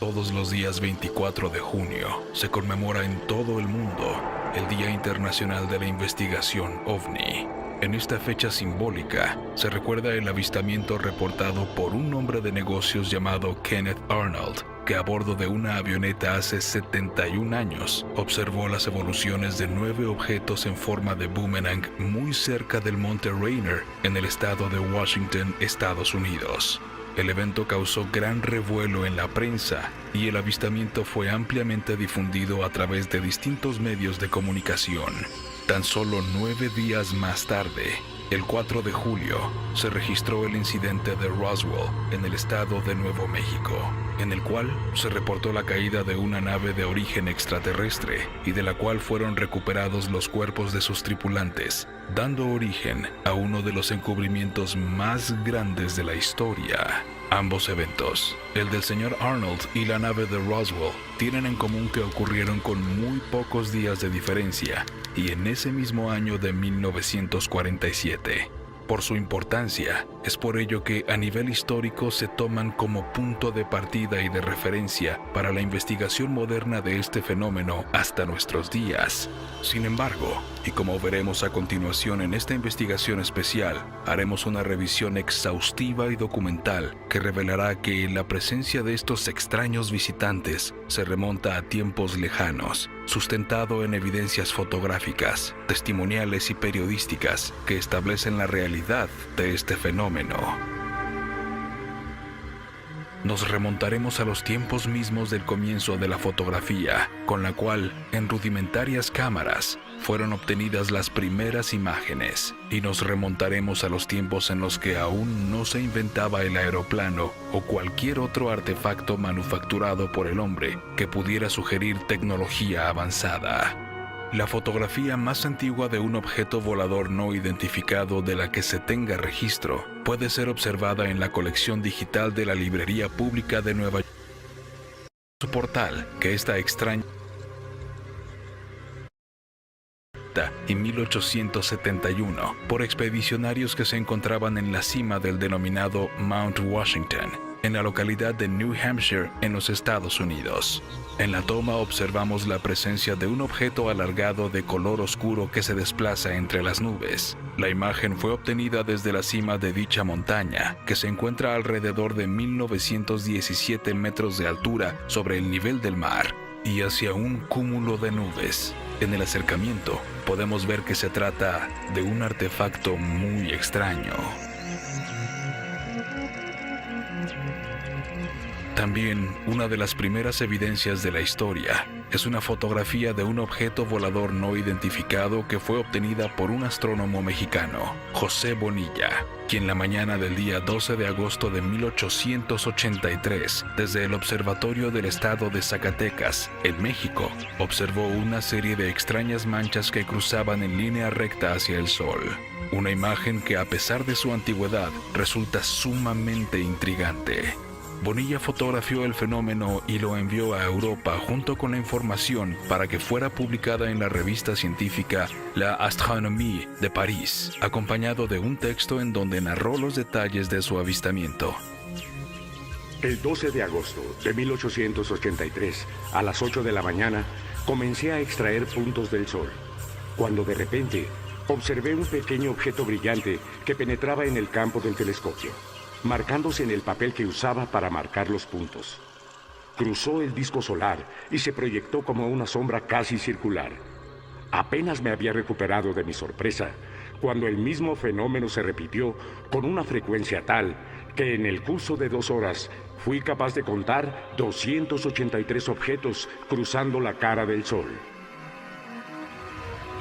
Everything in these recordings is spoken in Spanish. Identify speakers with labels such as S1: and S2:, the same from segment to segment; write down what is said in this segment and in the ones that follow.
S1: Todos los días 24 de junio se conmemora en todo el mundo el Día Internacional de la Investigación OVNI. En esta fecha simbólica se recuerda el avistamiento reportado por un hombre de negocios llamado Kenneth Arnold, que a bordo de una avioneta hace 71 años observó las evoluciones de 9 objetos en forma de boomerang muy cerca del monte Rainier en el estado de Washington, Estados Unidos. El evento causó gran revuelo en la prensa y el avistamiento fue ampliamente difundido a través de distintos medios de comunicación. Tan solo 9 días más tarde, el 4 de julio, se registró el incidente de Roswell en el estado de Nuevo México, en el cual se reportó la caída de una nave de origen extraterrestre y de la cual fueron recuperados los cuerpos de sus tripulantes, dando origen a uno de los encubrimientos más grandes de la historia. Ambos eventos, el del señor Arnold y la nave de Roswell, tienen en común que ocurrieron con muy pocos días de diferencia y en ese mismo año de 1947. Por su importancia, es por ello que a nivel histórico se toman como punto de partida y de referencia para la investigación moderna de este fenómeno hasta nuestros días. Sin embargo, y como veremos a continuación en esta investigación especial, haremos una revisión exhaustiva y documental que revelará que la presencia de estos extraños visitantes se remonta a tiempos lejanos, sustentado en evidencias fotográficas, testimoniales y periodísticas que establecen la realidad de este fenómeno. Nos remontaremos a los tiempos mismos del comienzo de la fotografía, con la cual, en rudimentarias cámaras, fueron obtenidas las primeras imágenes, y nos remontaremos a los tiempos en los que aún no se inventaba el aeroplano o cualquier otro artefacto manufacturado por el hombre que pudiera sugerir tecnología avanzada. La fotografía más antigua de un objeto volador no identificado de la que se tenga registro puede ser observada en la colección digital de la Librería Pública de Nueva York. Su portal, que esta extraña en 1871 por expedicionarios que se encontraban en la cima del denominado Mount Washington, en la localidad de New Hampshire, en los Estados Unidos. En la toma observamos la presencia de un objeto alargado de color oscuro que se desplaza entre las nubes. La imagen fue obtenida desde la cima de dicha montaña, que se encuentra alrededor de 1917 metros de altura sobre el nivel del mar, y hacia un cúmulo de nubes. En el acercamiento podemos ver que se trata de un artefacto muy extraño. También, una de las primeras evidencias de la historia es una fotografía de un objeto volador no identificado que fue obtenida por un astrónomo mexicano, José Bonilla, quien la mañana del día 12 de agosto de 1883, desde el observatorio del estado de Zacatecas, en México, observó una serie de extrañas manchas que cruzaban en línea recta hacia el sol. Una imagen que, a pesar de su antigüedad, resulta sumamente intrigante. Bonilla fotografió el fenómeno y lo envió a Europa junto con la información para que fuera publicada en la revista científica La Astronomie de París, acompañado de un texto en donde narró los detalles de su avistamiento.
S2: El 12 de agosto de 1883, a las 8 de la mañana, comencé a extraer puntos del sol, cuando de repente observé un pequeño objeto brillante que penetraba en el campo del telescopio, marcándose en el papel que usaba para marcar los puntos. Cruzó el disco solar y se proyectó como una sombra casi circular. Apenas me había recuperado de mi sorpresa, cuando el mismo fenómeno se repitió con una frecuencia tal que en el curso de 2 horas fui capaz de contar 283 objetos cruzando la cara del sol.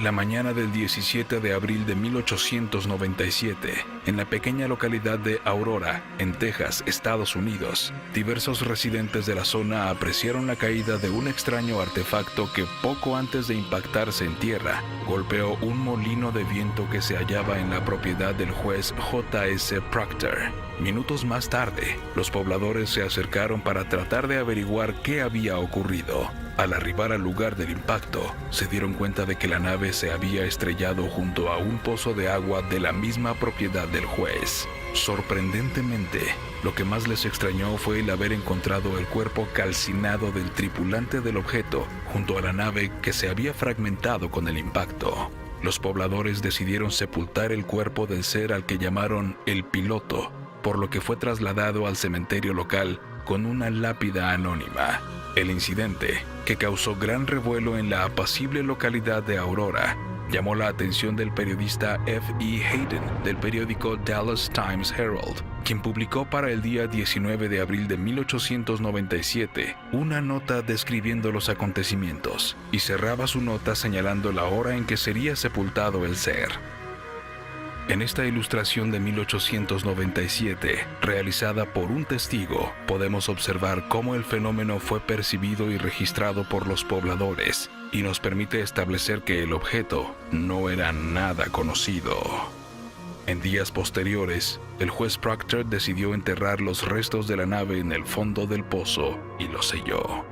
S1: La mañana del 17 de abril de 1897, en la pequeña localidad de Aurora, en Texas, Estados Unidos, diversos residentes de la zona apreciaron la caída de un extraño artefacto que poco antes de impactarse en tierra, golpeó un molino de viento que se hallaba en la propiedad del juez J.S. Proctor. Minutos más tarde, los pobladores se acercaron para tratar de averiguar qué había ocurrido. Al arribar al lugar del impacto, se dieron cuenta de que la nave se había estrellado junto a un pozo de agua de la misma propiedad del juez. Sorprendentemente, lo que más les extrañó fue el haber encontrado el cuerpo calcinado del tripulante del objeto junto a la nave que se había fragmentado con el impacto. Los pobladores decidieron sepultar el cuerpo del ser al que llamaron el piloto, por lo que fue trasladado al cementerio local con una lápida anónima. El incidente, que causó gran revuelo en la apacible localidad de Aurora, llamó la atención del periodista F.E. Hayden del periódico Dallas Times Herald, quien publicó para el día 19 de abril de 1897 una nota describiendo los acontecimientos, y cerraba su nota señalando la hora en que sería sepultado el ser. En esta ilustración de 1897, realizada por un testigo, podemos observar cómo el fenómeno fue percibido y registrado por los pobladores, y nos permite establecer que el objeto no era nada conocido. En días posteriores, el juez Proctor decidió enterrar los restos de la nave en el fondo del pozo y lo selló.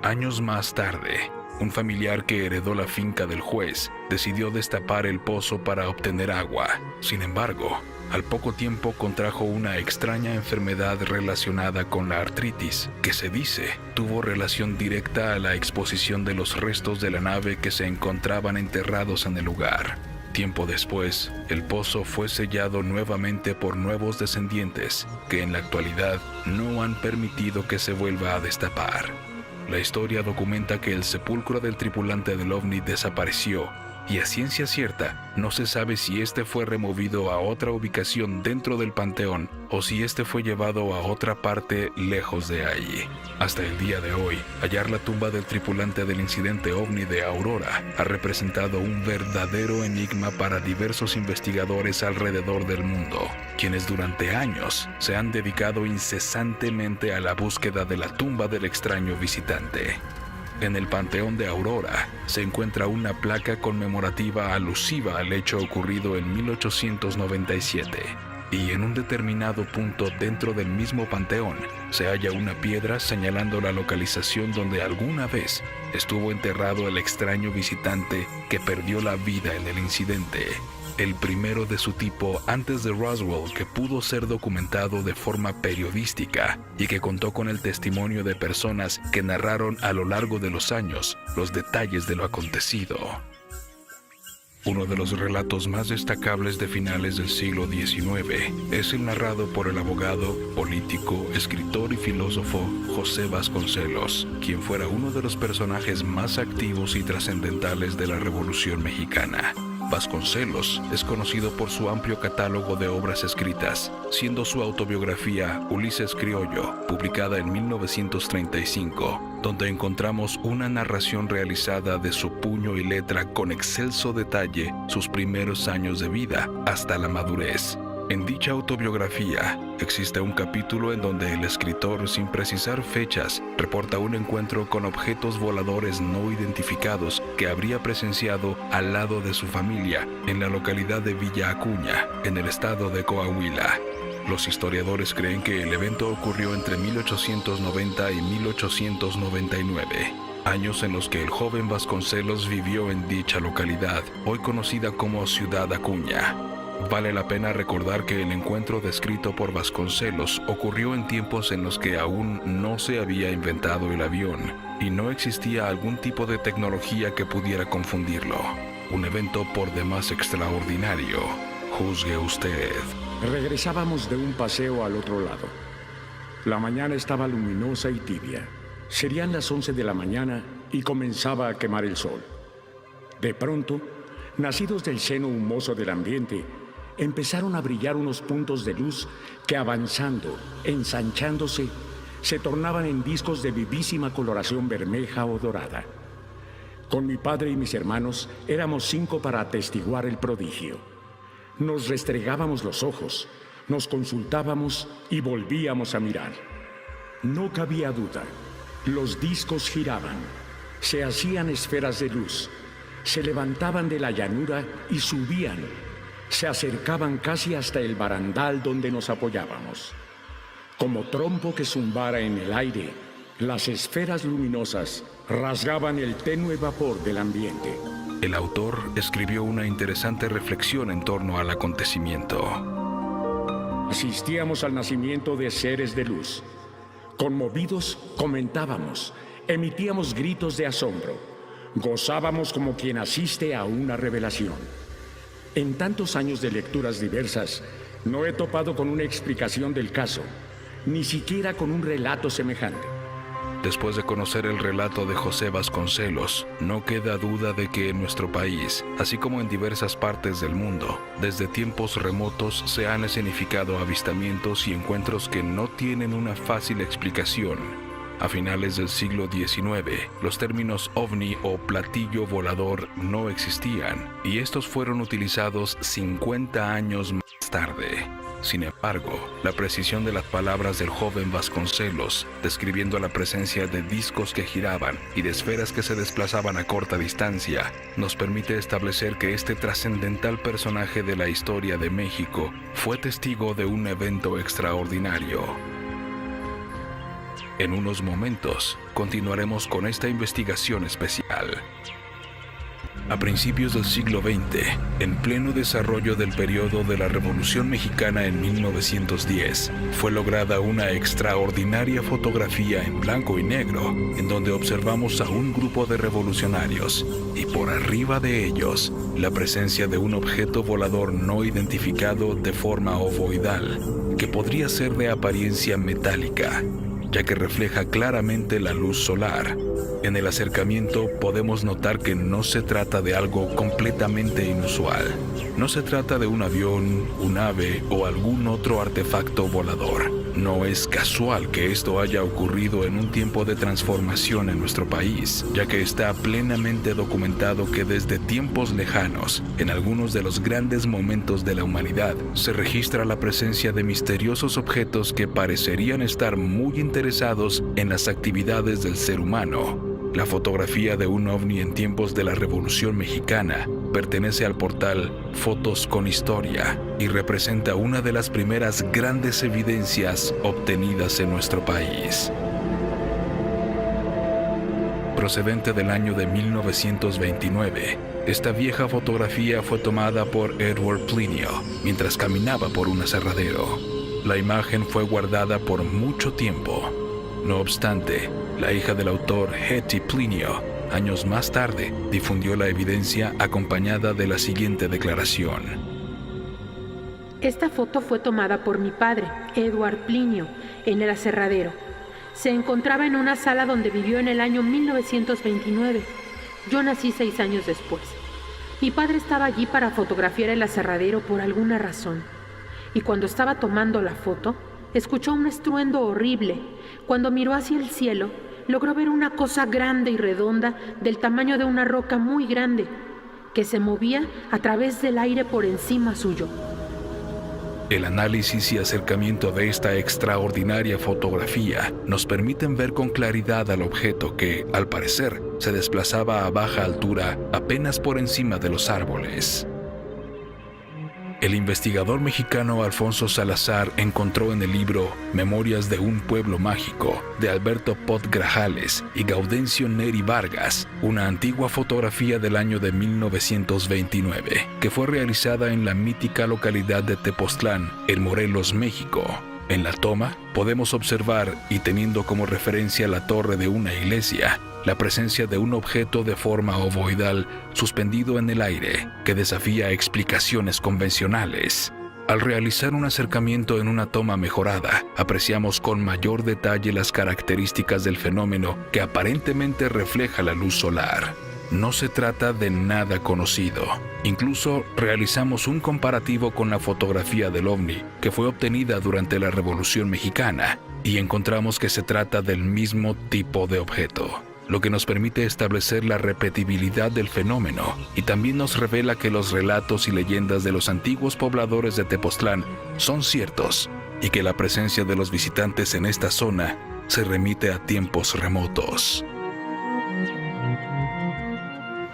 S1: Años más tarde, un familiar que heredó la finca del juez decidió destapar el pozo para obtener agua. Sin embargo, al poco tiempo contrajo una extraña enfermedad relacionada con la artritis, que se dice tuvo relación directa a la exposición de los restos de la nave que se encontraban enterrados en el lugar. Tiempo después, el pozo fue sellado nuevamente por nuevos descendientes, que en la actualidad no han permitido que se vuelva a destapar. La historia documenta que el sepulcro del tripulante del ovni desapareció, y a ciencia cierta no se sabe si este fue removido a otra ubicación dentro del panteón o si este fue llevado a otra parte lejos de allí. Hasta el día de hoy, hallar la tumba del tripulante del incidente ovni de Aurora ha representado un verdadero enigma para diversos investigadores alrededor del mundo, quienes durante años se han dedicado incesantemente a la búsqueda de la tumba del extraño visitante. En el Panteón de Aurora se encuentra una placa conmemorativa alusiva al hecho ocurrido en 1897, y en un determinado punto dentro del mismo panteón se halla una piedra señalando la localización donde alguna vez estuvo enterrado el extraño visitante que perdió la vida en el incidente, el primero de su tipo antes de Roswell que pudo ser documentado de forma periodística y que contó con el testimonio de personas que narraron a lo largo de los años los detalles de lo acontecido. Uno de los relatos más destacables de finales del siglo XIX es el narrado por el abogado, político, escritor y filósofo José Vasconcelos, quien fuera uno de los personajes más activos y trascendentales de la Revolución Mexicana. Vasconcelos es conocido por su amplio catálogo de obras escritas, siendo su autobiografía Ulises Criollo, publicada en 1935, donde encontramos una narración realizada de su puño y letra con excelso detalle sus primeros años de vida hasta la madurez. En dicha autobiografía existe un capítulo en donde el escritor, sin precisar fechas, reporta un encuentro con objetos voladores no identificados que habría presenciado al lado de su familia en la localidad de Villa Acuña, en el estado de Coahuila. Los historiadores creen que el evento ocurrió entre 1890 y 1899, años en los que el joven Vasconcelos vivió en dicha localidad, hoy conocida como Ciudad Acuña. Vale la pena recordar que el encuentro descrito por Vasconcelos ocurrió en tiempos en los que aún no se había inventado el avión y no existía algún tipo de tecnología que pudiera confundirlo. Un evento por demás extraordinario. Juzgue usted.
S2: Regresábamos de un paseo al otro lado. La mañana estaba luminosa y tibia. Serían las 11 de la mañana y comenzaba a quemar el sol. De pronto, nacidos del seno humoso del ambiente, empezaron a brillar unos puntos de luz que, avanzando, ensanchándose, se tornaban en discos de vivísima coloración bermeja o dorada. Con mi padre y mis hermanos éramos 5 para atestiguar el prodigio. Nos restregábamos los ojos, nos consultábamos y volvíamos a mirar. No cabía duda, los discos giraban, se hacían esferas de luz, se levantaban de la llanura y subían, se acercaban casi hasta el barandal donde nos apoyábamos. Como trompo que zumbara en el aire, Las esferas luminosas rasgaban el tenue vapor del ambiente.
S1: El autor escribió una interesante reflexión en torno al acontecimiento.
S2: Asistíamos al nacimiento de seres de luz. Conmovidos, comentábamos, emitíamos gritos de asombro. Gozábamos como quien asiste a una revelación. En tantos años de lecturas diversas, no he topado con una explicación del caso, ni siquiera con un relato semejante.
S1: Después de conocer el relato de José Vasconcelos, no queda duda de que en nuestro país, así como en diversas partes del mundo, desde tiempos remotos se han escenificado avistamientos y encuentros que no tienen una fácil explicación. A finales del siglo XIX, los términos ovni o platillo volador no existían, y estos fueron utilizados 50 años más tarde. Sin embargo, la precisión de las palabras del joven Vasconcelos, describiendo la presencia de discos que giraban y de esferas que se desplazaban a corta distancia, nos permite establecer que este trascendental personaje de la historia de México fue testigo de un evento extraordinario. En unos momentos, continuaremos con esta investigación especial. A principios del siglo XX, en pleno desarrollo del periodo de la Revolución Mexicana en 1910, fue lograda una extraordinaria fotografía en blanco y negro, en donde observamos a un grupo de revolucionarios, y por arriba de ellos, la presencia de un objeto volador no identificado de forma ovoidal, que podría ser de apariencia metálica, ya que refleja claramente la luz solar. En el acercamiento podemos notar que no se trata de algo completamente inusual. No se trata de un avión, un ave o algún otro artefacto volador. No es casual que esto haya ocurrido en un tiempo de transformación en nuestro país, ya que está plenamente documentado que desde tiempos lejanos, en algunos de los grandes momentos de la humanidad, se registra la presencia de misteriosos objetos que parecerían estar muy interesados en las actividades del ser humano. La fotografía de un ovni en tiempos de la Revolución Mexicana pertenece al portal Fotos con Historia y representa una de las primeras grandes evidencias obtenidas en nuestro país. Procedente del año de 1929, esta vieja fotografía fue tomada por Edward Plinio mientras caminaba por un aserradero. La imagen fue guardada por mucho tiempo. No obstante, la hija del autor, Hetty Plinio, años más tarde, difundió la evidencia acompañada de la siguiente declaración.
S3: Esta foto fue tomada por mi padre, Edward Plinio, en el aserradero. Se encontraba en una sala donde vivió en el año 1929. Yo nací 6 años después. Mi padre estaba allí para fotografiar el aserradero por alguna razón. Y cuando estaba tomando la foto, escuchó un estruendo horrible. Cuando miró hacia el cielo, logró ver una cosa grande y redonda del tamaño de una roca muy grande, que se movía a través del aire por encima suyo.
S1: El análisis y acercamiento de esta extraordinaria fotografía nos permiten ver con claridad al objeto que, al parecer, se desplazaba a baja altura apenas por encima de los árboles. El investigador mexicano Alfonso Salazar encontró en el libro Memorias de un pueblo mágico de Alberto Pot Grajales y Gaudencio Neri Vargas una antigua fotografía del año de 1929 que fue realizada en la mítica localidad de Tepoztlán, en Morelos, México. En la toma podemos observar, y teniendo como referencia la torre de una iglesia, la presencia de un objeto de forma ovoidal suspendido en el aire que desafía explicaciones convencionales. Al realizar un acercamiento en una toma mejorada, apreciamos con mayor detalle las características del fenómeno que aparentemente refleja la luz solar. No se trata de nada conocido. Incluso realizamos un comparativo con la fotografía del ovni que fue obtenida durante la Revolución Mexicana y encontramos que se trata del mismo tipo de objeto, lo que nos permite establecer la repetibilidad del fenómeno y también nos revela que los relatos y leyendas de los antiguos pobladores de Tepoztlán son ciertos y que la presencia de los visitantes en esta zona se remite a tiempos remotos.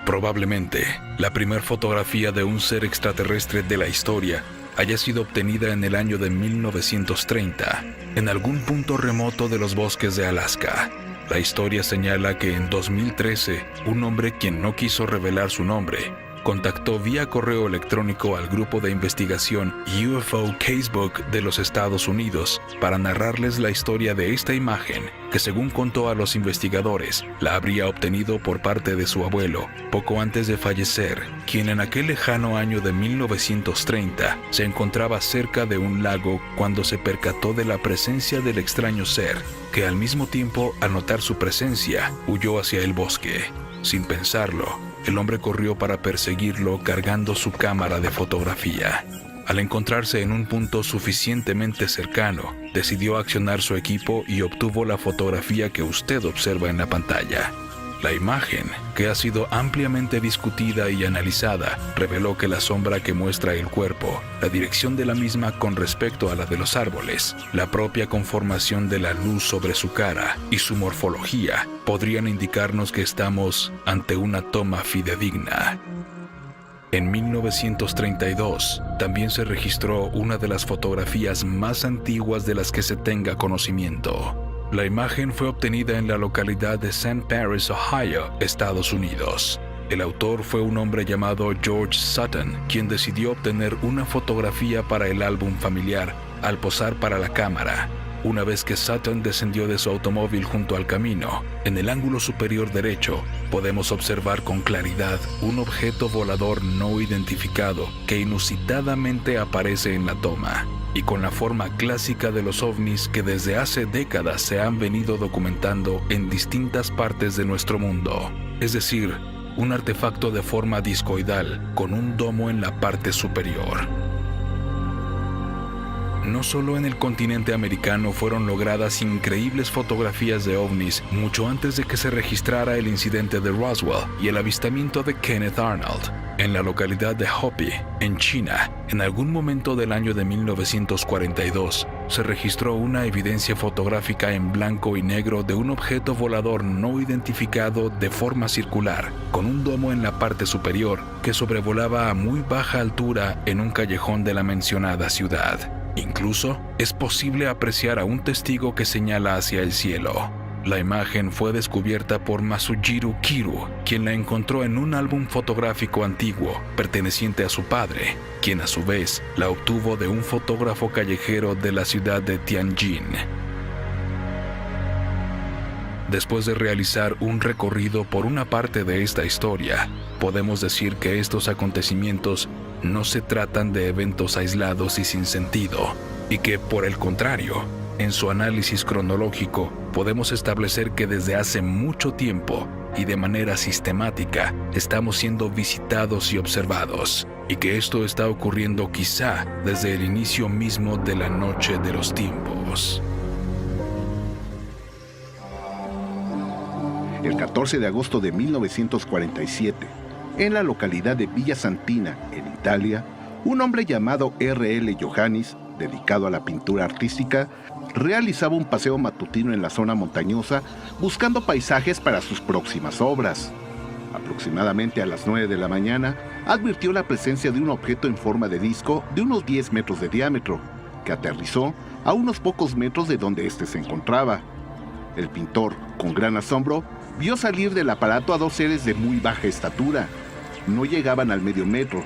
S1: Probablemente, la primera fotografía de un ser extraterrestre de la historia haya sido obtenida en el año de 1930, en algún punto remoto de los bosques de Alaska. La historia señala que en 2013, un hombre quien no quiso revelar su nombre, contactó vía correo electrónico al grupo de investigación UFO Casebook de los Estados Unidos para narrarles la historia de esta imagen que, según contó a los investigadores, la habría obtenido por parte de su abuelo poco antes de fallecer, quien en aquel lejano año de 1930 se encontraba cerca de un lago cuando se percató de la presencia del extraño ser, que al mismo tiempo, al notar su presencia, huyó hacia el bosque. Sin pensarlo, el hombre corrió para perseguirlo cargando su cámara de fotografía. Al encontrarse en un punto suficientemente cercano, decidió accionar su equipo y obtuvo la fotografía que usted observa en la pantalla. La imagen, que ha sido ampliamente discutida y analizada, reveló que la sombra que muestra el cuerpo, la dirección de la misma con respecto a la de los árboles, la propia conformación de la luz sobre su cara y su morfología podrían indicarnos que estamos ante una toma fidedigna. En 1932, también se registró una de las fotografías más antiguas de las que se tenga conocimiento. La imagen fue obtenida en la localidad de St. Paris, Ohio, Estados Unidos. El autor fue un hombre llamado George Sutton, quien decidió obtener una fotografía para el álbum familiar al posar para la cámara. Una vez que Sutton descendió de su automóvil junto al camino, en el ángulo superior derecho podemos observar con claridad un objeto volador no identificado que inusitadamente aparece en la toma, y con la forma clásica de los ovnis que desde hace décadas se han venido documentando en distintas partes de nuestro mundo. Es decir, un artefacto de forma discoidal con un domo en la parte superior. No solo en el continente americano fueron logradas increíbles fotografías de ovnis mucho antes de que se registrara el incidente de Roswell y el avistamiento de Kenneth Arnold. En la localidad de Hopi, en China, en algún momento del año de 1942, se registró una evidencia fotográfica en blanco y negro de un objeto volador no identificado de forma circular, con un domo en la parte superior que sobrevolaba a muy baja altura en un callejón de la mencionada ciudad. Incluso es posible apreciar a un testigo que señala hacia el cielo. La imagen fue descubierta por Masujiro Kiru, quien la encontró en un álbum fotográfico antiguo perteneciente a su padre, quien a su vez la obtuvo de un fotógrafo callejero de la ciudad de Tianjin. Después de realizar un recorrido por una parte de esta historia, podemos decir que estos acontecimientos no se tratan de eventos aislados y sin sentido, y que, por el contrario, en su análisis cronológico podemos establecer que desde hace mucho tiempo y de manera sistemática estamos siendo visitados y observados, y que esto está ocurriendo quizá desde el inicio mismo de la noche de los tiempos.
S4: El 14 de agosto de 1947, en la localidad de Villa Santina, en Italia, un hombre llamado R.L. Johannis, dedicado a la pintura artística, realizaba un paseo matutino en la zona montañosa buscando paisajes para sus próximas obras. Aproximadamente a las 9 de la mañana, advirtió la presencia de un objeto en forma de disco de unos 10 metros de diámetro, que aterrizó a unos pocos metros de donde éste se encontraba. El pintor, con gran asombro, vio salir del aparato a dos seres de muy baja estatura. No llegaban al medio metro.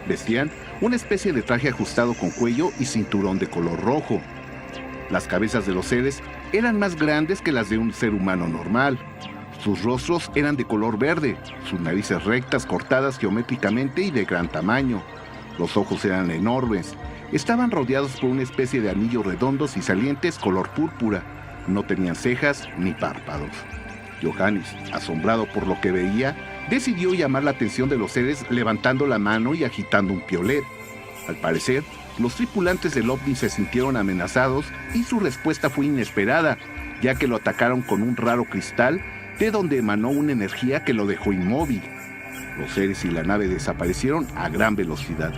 S4: Vestían una especie de traje ajustado con cuello y cinturón de color rojo. Las cabezas de los seres eran más grandes que las de un ser humano normal. Sus rostros eran de color verde, sus narices rectas, cortadas geométricamente y de gran tamaño. Los ojos eran enormes. Estaban rodeados por una especie de anillos redondos y salientes color púrpura. No tenían cejas ni párpados. Johannis, asombrado por lo que veía, decidió llamar la atención de los seres levantando la mano y agitando un piolet. Al parecer, los tripulantes del ovni se sintieron amenazados y su respuesta fue inesperada, ya que lo atacaron con un raro cristal de donde emanó una energía que lo dejó inmóvil. Los seres y la nave desaparecieron a gran velocidad.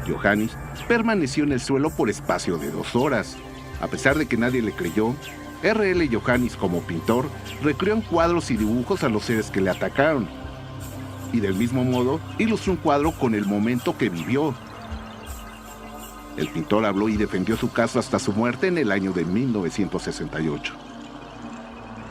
S4: Johannis permaneció en el suelo por espacio de 2 horas. A pesar de que nadie le creyó, R.L. Johannis, como pintor, recreó en cuadros y dibujos a los seres que le atacaron. Y del mismo modo, ilustró un cuadro con el momento que vivió. El pintor habló y defendió su caso hasta su muerte en el año de 1968.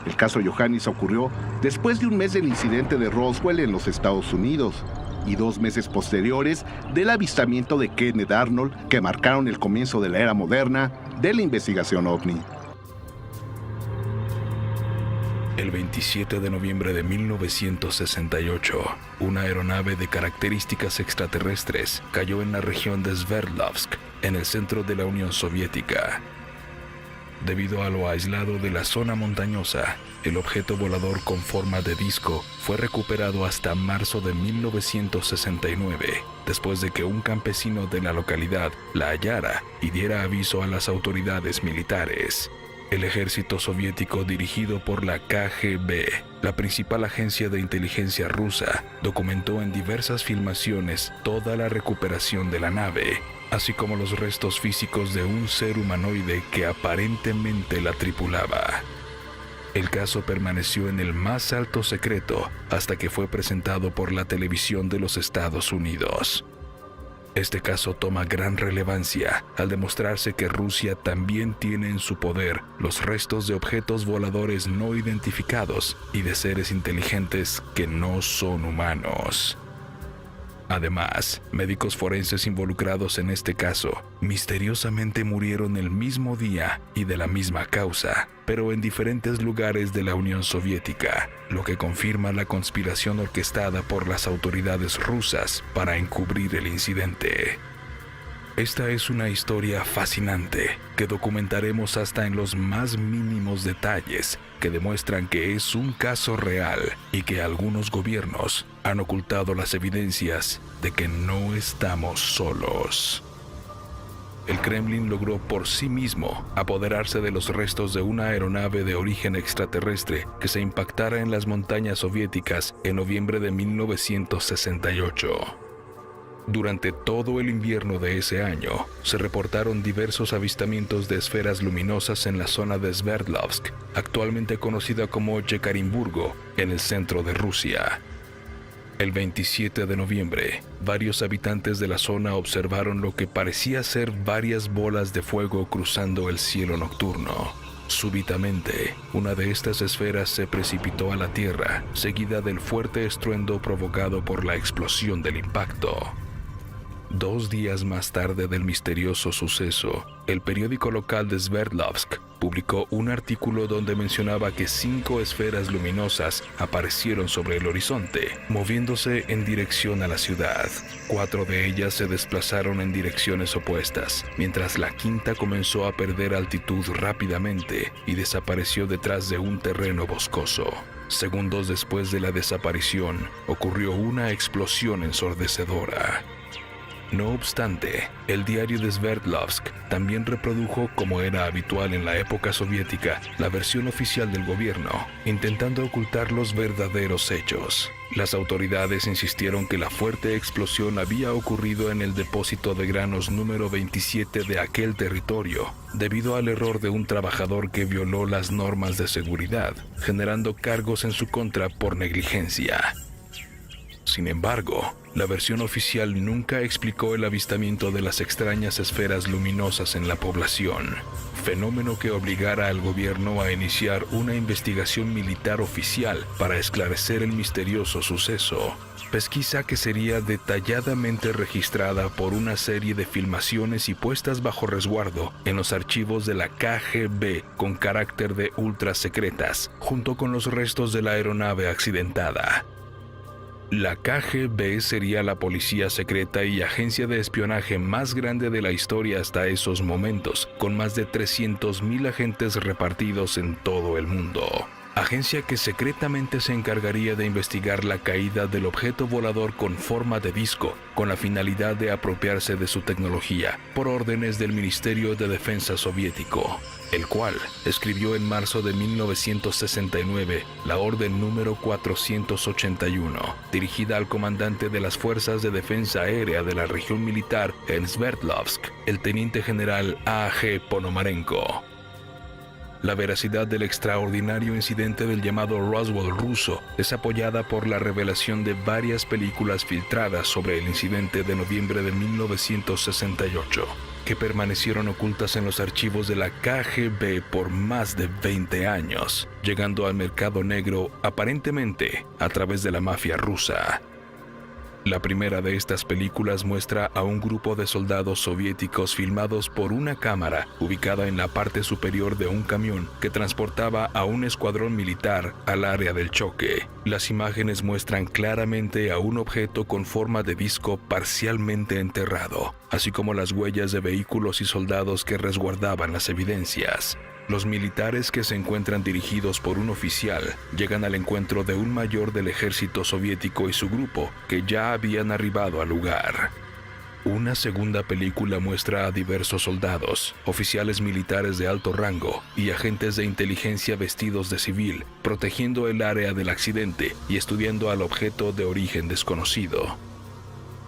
S4: El caso Iohannis ocurrió después de un mes del incidente de Roswell en los Estados Unidos y 2 meses posteriores del avistamiento de Kenneth Arnold, que marcaron el comienzo de la era moderna de la investigación OVNI.
S1: El 27 de noviembre de 1968, una aeronave de características extraterrestres cayó en la región de Sverdlovsk, en el centro de la Unión Soviética. Debido a lo aislado de la zona montañosa, el objeto volador con forma de disco fue recuperado hasta marzo de 1969, después de que un campesino de la localidad la hallara y diera aviso a las autoridades militares. El ejército soviético, dirigido por la KGB, la principal agencia de inteligencia rusa, documentó en diversas filmaciones toda la recuperación de la nave, así como los restos físicos de un ser humanoide que aparentemente la tripulaba. El caso permaneció en el más alto secreto hasta que fue presentado por la televisión de los Estados Unidos. Este caso toma gran relevancia al demostrarse que Rusia también tiene en su poder los restos de objetos voladores no identificados y de seres inteligentes que no son humanos. Además, médicos forenses involucrados en este caso misteriosamente murieron el mismo día y de la misma causa, pero en diferentes lugares de la Unión Soviética, lo que confirma la conspiración orquestada por las autoridades rusas para encubrir el incidente. Esta es una historia fascinante que documentaremos hasta en los más mínimos detalles, que demuestran que es un caso real y que algunos gobiernos han ocultado las evidencias de que no estamos solos. El Kremlin logró por sí mismo apoderarse de los restos de una aeronave de origen extraterrestre que se impactara en las montañas soviéticas en noviembre de 1968. Durante todo el invierno de ese año, se reportaron diversos avistamientos de esferas luminosas en la zona de Sverdlovsk, actualmente conocida como Yekaterinburgo, en el centro de Rusia. El 27 de noviembre, varios habitantes de la zona observaron lo que parecía ser varias bolas de fuego cruzando el cielo nocturno. Súbitamente, una de estas esferas se precipitó a la tierra, seguida del fuerte estruendo provocado por la explosión del impacto. 2 días más tarde del misterioso suceso, el periódico local de Sverdlovsk publicó un artículo donde mencionaba que 5 esferas luminosas aparecieron sobre el horizonte, moviéndose en dirección a la ciudad. 4 de ellas se desplazaron en direcciones opuestas, mientras la quinta comenzó a perder altitud rápidamente y desapareció detrás de un terreno boscoso. Segundos después de la desaparición, ocurrió una explosión ensordecedora. No obstante, el diario de Sverdlovsk también reprodujo, como era habitual en la época soviética, la versión oficial del gobierno, intentando ocultar los verdaderos hechos. Las autoridades insistieron que la fuerte explosión había ocurrido en el depósito de granos número 27 de aquel territorio, debido al error de un trabajador que violó las normas de seguridad, generando cargos en su contra por negligencia. Sin embargo, la versión oficial nunca explicó el avistamiento de las extrañas esferas luminosas en la población, fenómeno que obligara al gobierno a iniciar una investigación militar oficial para esclarecer el misterioso suceso, pesquisa que sería detalladamente registrada por una serie de filmaciones y puestas bajo resguardo en los archivos de la KGB con carácter de ultra secretas, junto con los restos de la aeronave accidentada. La KGB sería la policía secreta y agencia de espionaje más grande de la historia hasta esos momentos, con más de 300.000 agentes repartidos en todo el mundo. Agencia que secretamente se encargaría de investigar la caída del objeto volador con forma de disco, con la finalidad de apropiarse de su tecnología, por órdenes del Ministerio de Defensa soviético, el cual escribió en marzo de 1969 la orden número 481, dirigida al comandante de las Fuerzas de Defensa Aérea de la región militar en Sverdlovsk, el teniente general A.G. Ponomarenko. La veracidad del extraordinario incidente del llamado Roswell ruso es apoyada por la revelación de varias películas filtradas sobre el incidente de noviembre de 1968, que permanecieron ocultas en los archivos de la KGB por más de 20 años, llegando al mercado negro aparentemente a través de la mafia rusa. La primera de estas películas muestra a un grupo de soldados soviéticos filmados por una cámara ubicada en la parte superior de un camión que transportaba a un escuadrón militar al área del choque. Las imágenes muestran claramente a un objeto con forma de disco parcialmente enterrado, así como las huellas de vehículos y soldados que resguardaban las evidencias. Los militares, que se encuentran dirigidos por un oficial, llegan al encuentro de un mayor del ejército soviético y su grupo, que ya habían arribado al lugar. Una segunda película muestra a diversos soldados, oficiales militares de alto rango y agentes de inteligencia vestidos de civil, protegiendo el área del accidente y estudiando al objeto de origen desconocido.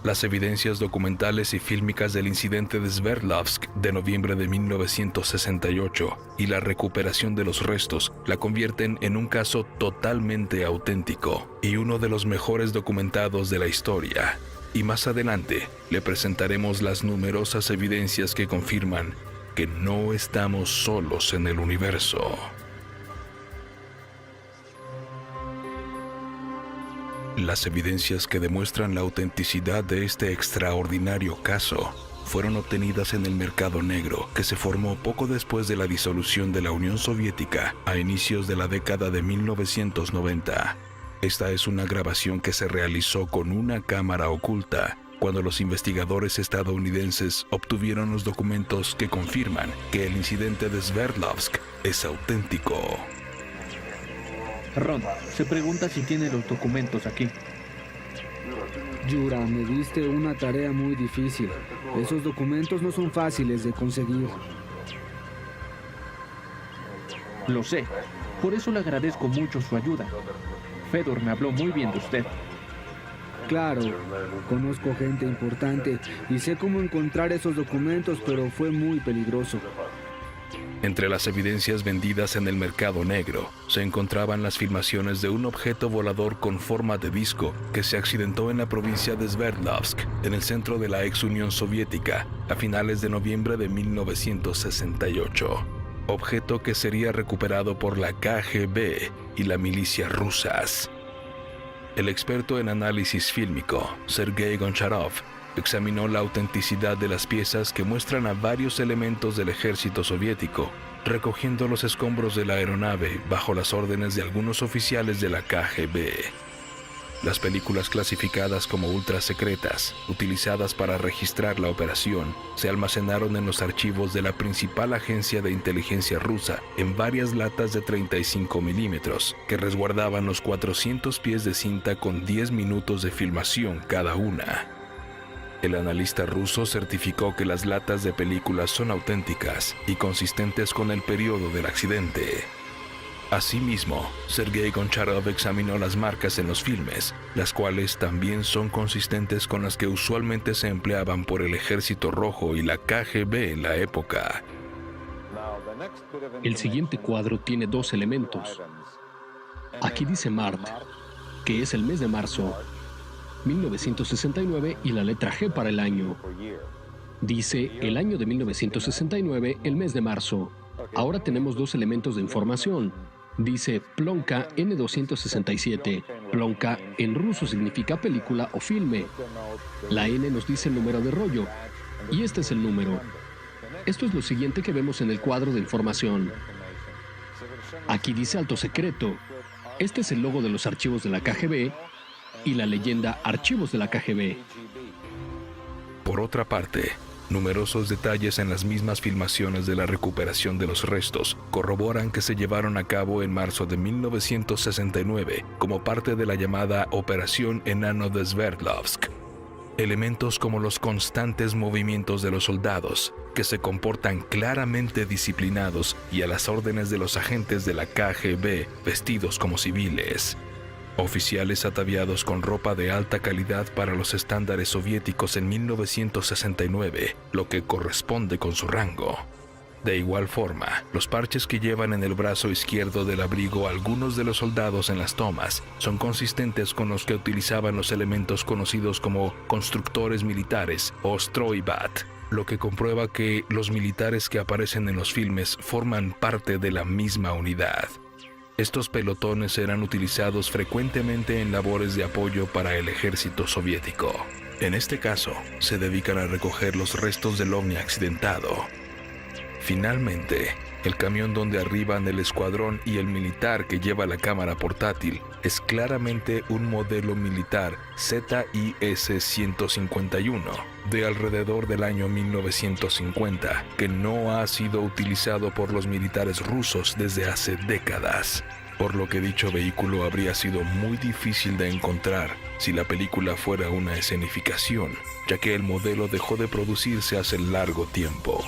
S1: Las evidencias documentales y fílmicas del incidente de Sverdlovsk de noviembre de 1968 y la recuperación de los restos la convierten en un caso totalmente auténtico y uno de los mejores documentados de la historia. Y más adelante le presentaremos las numerosas evidencias que confirman que no estamos solos en el universo. Las evidencias que demuestran la autenticidad de este extraordinario caso fueron obtenidas en el mercado negro, que se formó poco después de la disolución de la Unión Soviética a inicios de la década de 1990. Esta es una grabación que se realizó con una cámara oculta cuando los investigadores estadounidenses obtuvieron los documentos que confirman que el incidente de Sverdlovsk es auténtico.
S5: Ron se pregunta si tiene los documentos aquí.
S6: Yura, me diste una tarea muy difícil. Esos documentos no son fáciles de conseguir.
S5: Lo sé, por eso le agradezco mucho su ayuda. Fedor me habló muy bien de usted.
S6: Claro, conozco gente importante y sé cómo encontrar esos documentos, pero fue muy peligroso.
S1: Entre las evidencias vendidas en el mercado negro se encontraban las filmaciones de un objeto volador con forma de disco que se accidentó en la provincia de Sverdlovsk, en el centro de la ex Unión Soviética, a finales de noviembre de 1968. Objeto que sería recuperado por la KGB y la milicia rusas. El experto en análisis fílmico, Sergei Goncharov, examinó la autenticidad de las piezas que muestran a varios elementos del ejército soviético, recogiendo los escombros de la aeronave bajo las órdenes de algunos oficiales de la KGB. Las películas clasificadas como ultrasecretas, utilizadas para registrar la operación, se almacenaron en los archivos de la principal agencia de inteligencia rusa en varias latas de 35 milímetros, que resguardaban los 400 pies de cinta con 10 minutos de filmación cada una. El analista ruso certificó que las latas de películas son auténticas y consistentes con el periodo del accidente. Asimismo, Sergei Goncharov examinó las marcas en los filmes, las cuales también son consistentes con las que usualmente se empleaban por el Ejército Rojo y la KGB en la época.
S7: El siguiente cuadro tiene dos elementos. Aquí dice Mart, que es el mes de marzo, 1969, y la letra G para el año. Dice el año de 1969, el mes de marzo. Ahora tenemos dos elementos de información. Dice Plonka N267. Plonka en ruso significa película o filme. La N nos dice el número de rollo. Y este es el número. Esto es lo siguiente que vemos en el cuadro de información. Aquí dice alto secreto. Este es el logo de los archivos de la KGB y la leyenda Archivos de la KGB.
S1: Por otra parte, numerosos detalles en las mismas filmaciones de la recuperación de los restos corroboran que se llevaron a cabo en marzo de 1969 como parte de la llamada Operación Enano de Sverdlovsk. Elementos como los constantes movimientos de los soldados, que se comportan claramente disciplinados y a las órdenes de los agentes de la KGB vestidos como civiles. Oficiales ataviados con ropa de alta calidad para los estándares soviéticos en 1969, lo que corresponde con su rango. De igual forma, los parches que llevan en el brazo izquierdo del abrigo algunos de los soldados en las tomas son consistentes con los que utilizaban los elementos conocidos como constructores militares o Stroibat, lo que comprueba que los militares que aparecen en los filmes forman parte de la misma unidad. Estos pelotones eran utilizados frecuentemente en labores de apoyo para el ejército soviético. En este caso, se dedican a recoger los restos del ovni accidentado. Finalmente, el camión donde arriban el escuadrón y el militar que lleva la cámara portátil es claramente un modelo militar ZIS-151 de alrededor del año 1950, que no ha sido utilizado por los militares rusos desde hace décadas, por lo que dicho vehículo habría sido muy difícil de encontrar si la película fuera una escenificación, ya que el modelo dejó de producirse hace largo tiempo.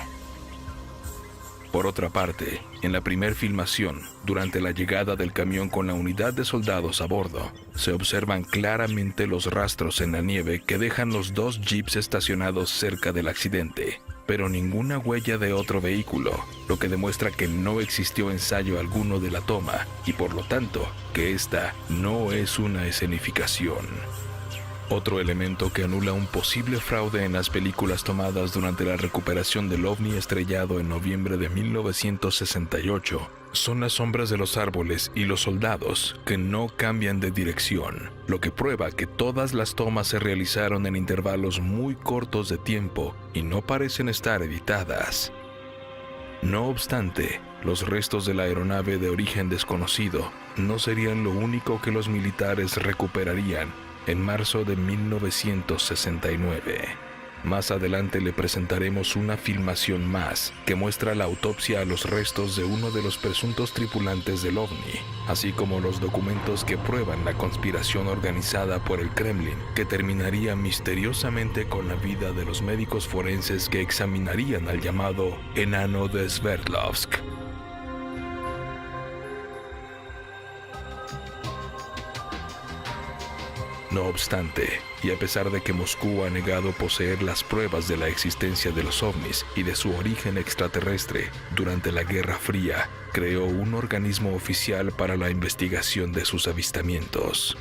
S1: Por otra parte, en la primer filmación, durante la llegada del camión con la unidad de soldados a bordo, se observan claramente los rastros en la nieve que dejan los dos jeeps estacionados cerca del accidente, pero ninguna huella de otro vehículo, lo que demuestra que no existió ensayo alguno de la toma y por lo tanto que esta no es una escenificación. Otro elemento que anula un posible fraude en las películas tomadas durante la recuperación del ovni estrellado en noviembre de 1968 son las sombras de los árboles y los soldados que no cambian de dirección, lo que prueba que todas las tomas se realizaron en intervalos muy cortos de tiempo y no parecen estar editadas. No obstante, los restos de la aeronave de origen desconocido no serían lo único que los militares recuperarían en marzo de 1969. Más adelante le presentaremos una filmación más que muestra la autopsia a los restos de uno de los presuntos tripulantes del ovni, así como los documentos que prueban la conspiración organizada por el Kremlin, que terminaría misteriosamente con la vida de los médicos forenses que examinarían al llamado enano de Sverdlovsk. No obstante, y a pesar de que Moscú ha negado poseer las pruebas de la existencia de los ovnis y de su origen extraterrestre, durante la Guerra Fría, creó un organismo oficial para la investigación de sus avistamientos.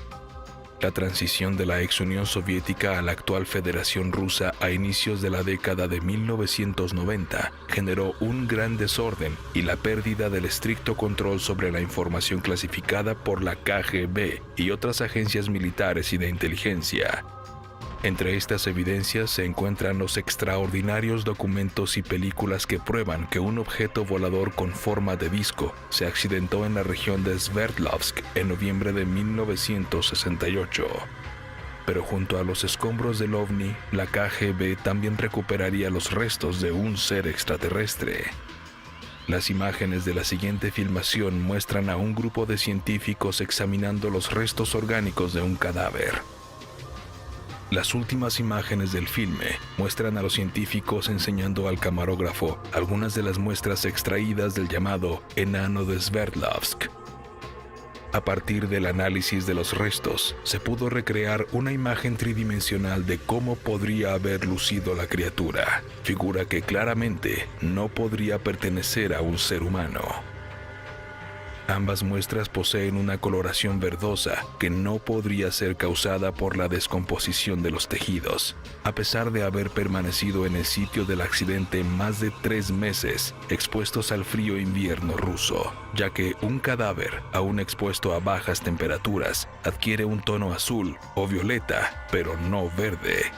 S1: La transición de la ex Unión Soviética a la actual Federación Rusa a inicios de la década de 1990 generó un gran desorden y la pérdida del estricto control sobre la información clasificada por la KGB y otras agencias militares y de inteligencia. Entre estas evidencias se encuentran los extraordinarios documentos y películas que prueban que un objeto volador con forma de disco se accidentó en la región de Sverdlovsk en noviembre de 1968. Pero junto a los escombros del ovni, la KGB también recuperaría los restos de un ser extraterrestre. Las imágenes de la siguiente filmación muestran a un grupo de científicos examinando los restos orgánicos de un cadáver. Las últimas imágenes del filme muestran a los científicos enseñando al camarógrafo algunas de las muestras extraídas del llamado enano de Sverdlovsk. A partir del análisis de los restos, se pudo recrear una imagen tridimensional de cómo podría haber lucido la criatura, figura que claramente no podría pertenecer a un ser humano. Ambas muestras poseen una coloración verdosa que no podría ser causada por la descomposición de los tejidos, a pesar de haber permanecido en el sitio del accidente más de 3 meses, expuestos al frío invierno ruso, ya que un cadáver, aún expuesto a bajas temperaturas, adquiere un tono azul o violeta, pero no verde.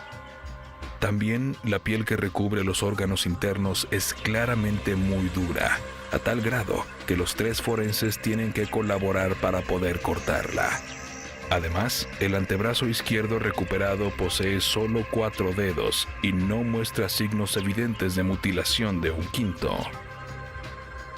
S1: También la piel que recubre los órganos internos es claramente muy dura, a tal grado que los 3 forenses tienen que colaborar para poder cortarla. Además, el antebrazo izquierdo recuperado posee solo 4 dedos y no muestra signos evidentes de mutilación de un quinto.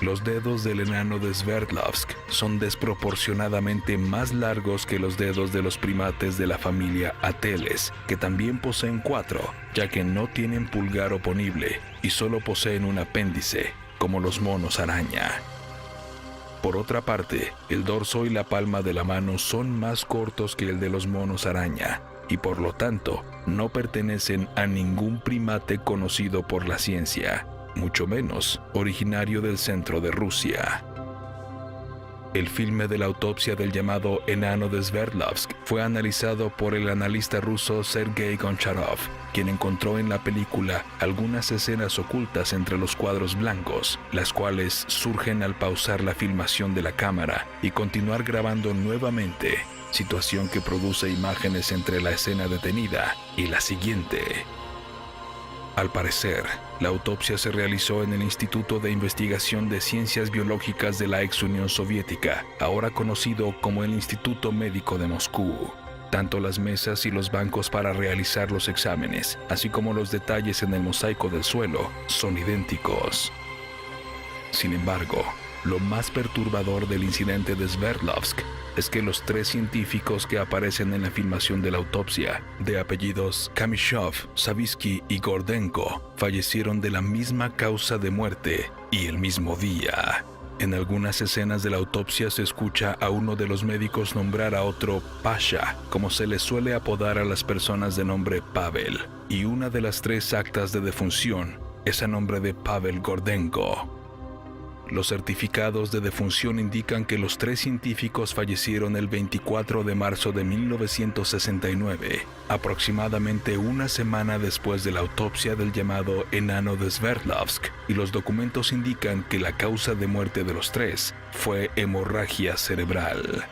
S1: Los dedos del enano de Sverdlovsk son desproporcionadamente más largos que los dedos de los primates de la familia Ateles, que también poseen 4, ya que no tienen pulgar oponible y solo poseen un apéndice, como los monos araña. Por otra parte, el dorso y la palma de la mano son más cortos que el de los monos araña y por lo tanto no pertenecen a ningún primate conocido por la ciencia, mucho menos originario del centro de Rusia. El filme de la autopsia del llamado enano de Sverdlovsk fue analizado por el analista ruso Sergei Goncharov, quien encontró en la película algunas escenas ocultas entre los cuadros blancos, las cuales surgen al pausar la filmación de la cámara y continuar grabando nuevamente, situación que produce imágenes entre la escena detenida y la siguiente. Al parecer, la autopsia se realizó en el Instituto de Investigación de Ciencias Biológicas de la ex Unión Soviética, ahora conocido como el Instituto Médico de Moscú. Tanto las mesas y los bancos para realizar los exámenes, así como los detalles en el mosaico del suelo, son idénticos. Sin embargo, lo más perturbador del incidente de Sverdlovsk es que los 3 científicos que aparecen en la filmación de la autopsia, de apellidos Kamyshov, Savitsky y Gordenko, fallecieron de la misma causa de muerte y el mismo día. En algunas escenas de la autopsia se escucha a uno de los médicos nombrar a otro Pasha, como se le suele apodar a las personas de nombre Pavel, y una de las 3 actas de defunción es a nombre de Pavel Gordenko. Los certificados de defunción indican que los 3 científicos fallecieron el 24 de marzo de 1969, aproximadamente una semana después de la autopsia del llamado enano de Sverdlovsk, y los documentos indican que la causa de muerte de los 3 fue hemorragia cerebral.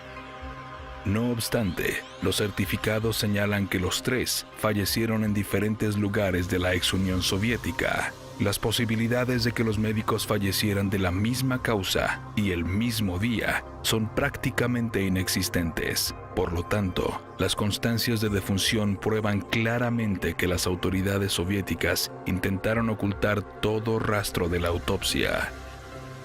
S1: No obstante, los certificados señalan que los 3 fallecieron en diferentes lugares de la ex Unión Soviética. Las posibilidades de que los médicos fallecieran de la misma causa y el mismo día son prácticamente inexistentes. Por lo tanto, las constancias de defunción prueban claramente que las autoridades soviéticas intentaron ocultar todo rastro de la autopsia.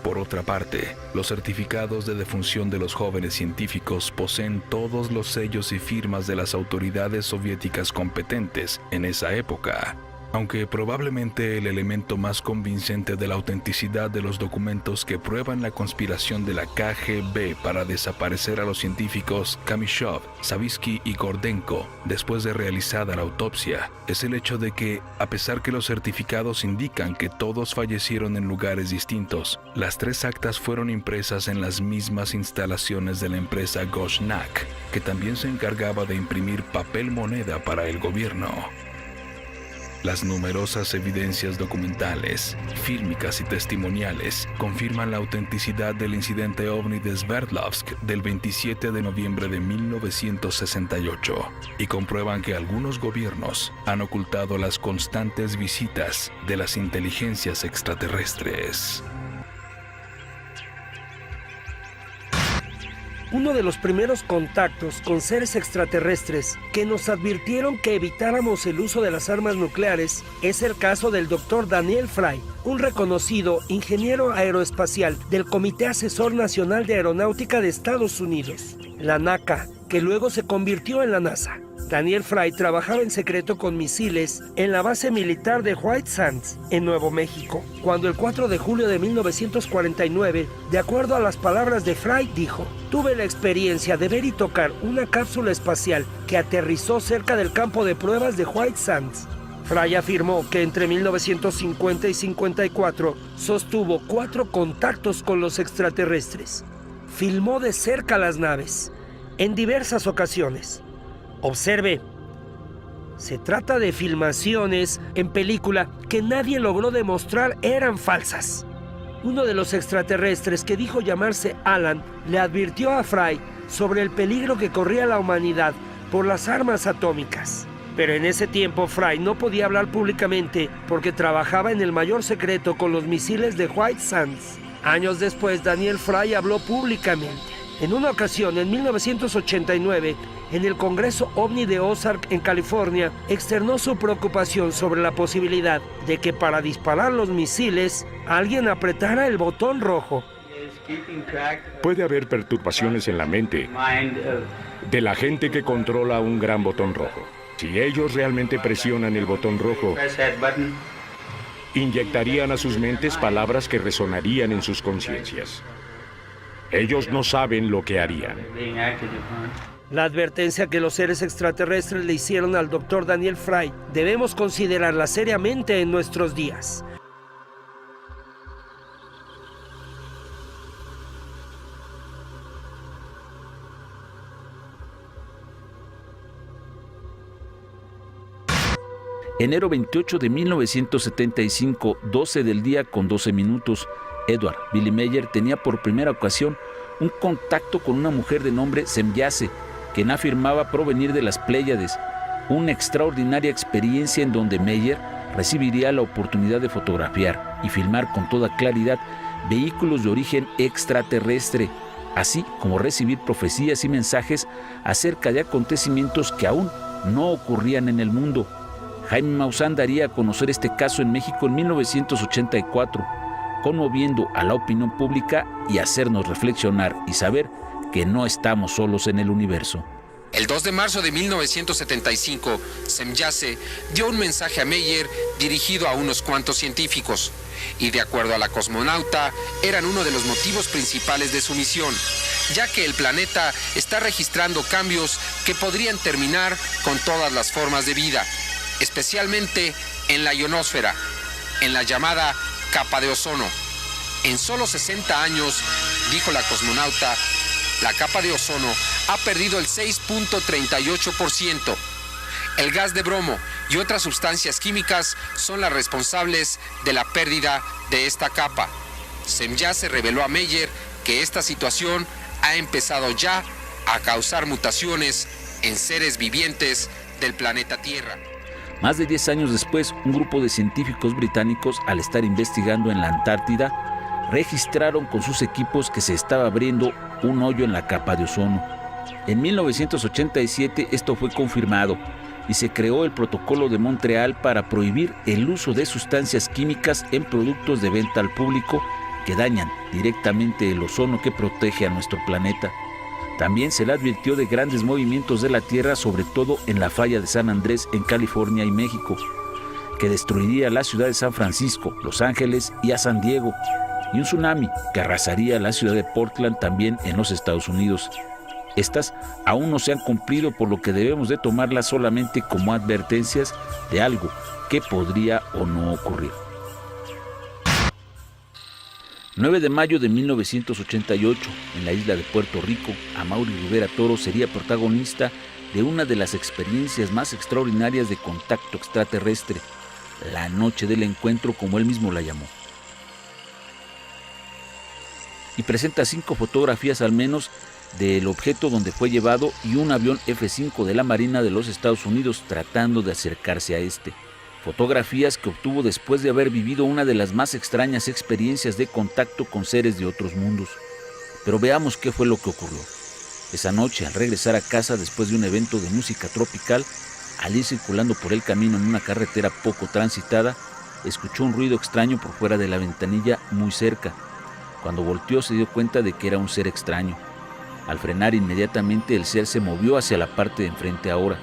S1: Por otra parte, los certificados de defunción de los jóvenes científicos poseen todos los sellos y firmas de las autoridades soviéticas competentes en esa época. Aunque probablemente el elemento más convincente de la autenticidad de los documentos que prueban la conspiración de la KGB para desaparecer a los científicos Kamyshov, Savitsky y Gordenko después de realizada la autopsia, es el hecho de que, a pesar que los certificados indican que todos fallecieron en lugares distintos, las 3 actas fueron impresas en las mismas instalaciones de la empresa Goshnak, que también se encargaba de imprimir papel moneda para el gobierno. Las numerosas evidencias documentales, fílmicas y testimoniales confirman la autenticidad del incidente ovni de Sverdlovsk del 27 de noviembre de 1968 y comprueban que algunos gobiernos han ocultado las constantes visitas de las inteligencias extraterrestres.
S8: Uno de los primeros contactos con seres extraterrestres que nos advirtieron que evitáramos el uso de las armas nucleares es el caso del Dr. Daniel Fry, un reconocido ingeniero aeroespacial del Comité Asesor Nacional de Aeronáutica de Estados Unidos, la NACA, que luego se convirtió en la NASA. Daniel Fry trabajaba en secreto con misiles en la base militar de White Sands, en Nuevo México, cuando el 4 de julio de 1949, de acuerdo a las palabras de Fry, dijo: "Tuve la experiencia de ver y tocar una cápsula espacial que aterrizó cerca del campo de pruebas de White Sands". Fry afirmó que entre 1950 y 54 sostuvo 4 contactos con los extraterrestres. Filmó de cerca las naves, en diversas ocasiones. Observe, se trata de filmaciones en película que nadie logró demostrar eran falsas. Uno de los extraterrestres, que dijo llamarse Alan, le advirtió a Fry sobre el peligro que corría la humanidad por las armas atómicas. Pero en ese tiempo Fry no podía hablar públicamente porque trabajaba en el mayor secreto con los misiles de White Sands. Años después, Daniel Fry habló públicamente. En una ocasión, en 1989, en el Congreso OVNI de Ozark, en California, externó su preocupación sobre la posibilidad de que para disparar los misiles, alguien apretara el botón rojo.
S2: Puede haber perturbaciones en la mente de la gente que controla un gran botón rojo. Si ellos realmente presionan el botón rojo, inyectarían a sus mentes palabras que resonarían en sus conciencias. Ellos no saben lo que harían.
S8: La advertencia que los seres extraterrestres le hicieron al Dr. Daniel Fry debemos considerarla seriamente en nuestros días.
S9: Enero 28 de 1975, 12 del día con 12 minutos. Edward Billy Meyer tenía por primera ocasión un contacto con una mujer de nombre Semjase, quien afirmaba provenir de las Pléyades. Una extraordinaria experiencia en donde Meyer recibiría la oportunidad de fotografiar y filmar con toda claridad vehículos de origen extraterrestre, así como recibir profecías y mensajes acerca de acontecimientos que aún no ocurrían en el mundo. Jaime Maussan daría a conocer este caso en México en 1984, conmoviendo a la opinión pública y hacernos reflexionar y saber que no estamos solos en el universo.
S10: El 2 de marzo de 1975, Semjase dio un mensaje a Meyer dirigido a unos cuantos científicos, y de acuerdo a la cosmonauta, eran uno de los motivos principales de su misión, ya que el planeta está registrando cambios que podrían terminar con todas las formas de vida, especialmente en la ionosfera, en la llamada capa de ozono. En solo 60 años, dijo la cosmonauta, la capa de ozono ha perdido el 6.38%. El gas de bromo y otras sustancias químicas son las responsables de la pérdida de esta capa. Semjase reveló a Meyer que esta situación ha empezado ya a causar mutaciones en seres vivientes del planeta Tierra.
S9: Más de 10 años después, un grupo de científicos británicos, al estar investigando en la Antártida, registraron con sus equipos que se estaba abriendo un hoyo en la capa de ozono. En 1987 esto fue confirmado y se creó el Protocolo de Montreal para prohibir el uso de sustancias químicas en productos de venta al público que dañan directamente el ozono que protege a nuestro planeta. También se le advirtió de grandes movimientos de la Tierra, sobre todo en la falla de San Andrés en California y México, que destruiría la ciudad de San Francisco, Los Ángeles y a San Diego, y un tsunami que arrasaría la ciudad de Portland también en los Estados Unidos. Estas aún no se han cumplido, por lo que debemos de tomarlas solamente como advertencias de algo que podría o no ocurrir. 9 de mayo de 1988, en la isla de Puerto Rico, Amaury Rivera Toro sería protagonista de una de las experiencias más extraordinarias de contacto extraterrestre, la noche del encuentro, como él mismo la llamó. Y presenta 5 fotografías al menos del objeto donde fue llevado y un avión F-5 de la Marina de los Estados Unidos tratando de acercarse a este. Fotografías que obtuvo después de haber vivido una de las más extrañas experiencias de contacto con seres de otros mundos. Pero veamos qué fue lo que ocurrió. Esa noche, al regresar a casa después de un evento de música tropical, al ir circulando por el camino en una carretera poco transitada, escuchó un ruido extraño por fuera de la ventanilla muy cerca. Cuando volteó se dio cuenta de que era un ser extraño. Al frenar inmediatamente, el ser se movió hacia la parte de enfrente ahora.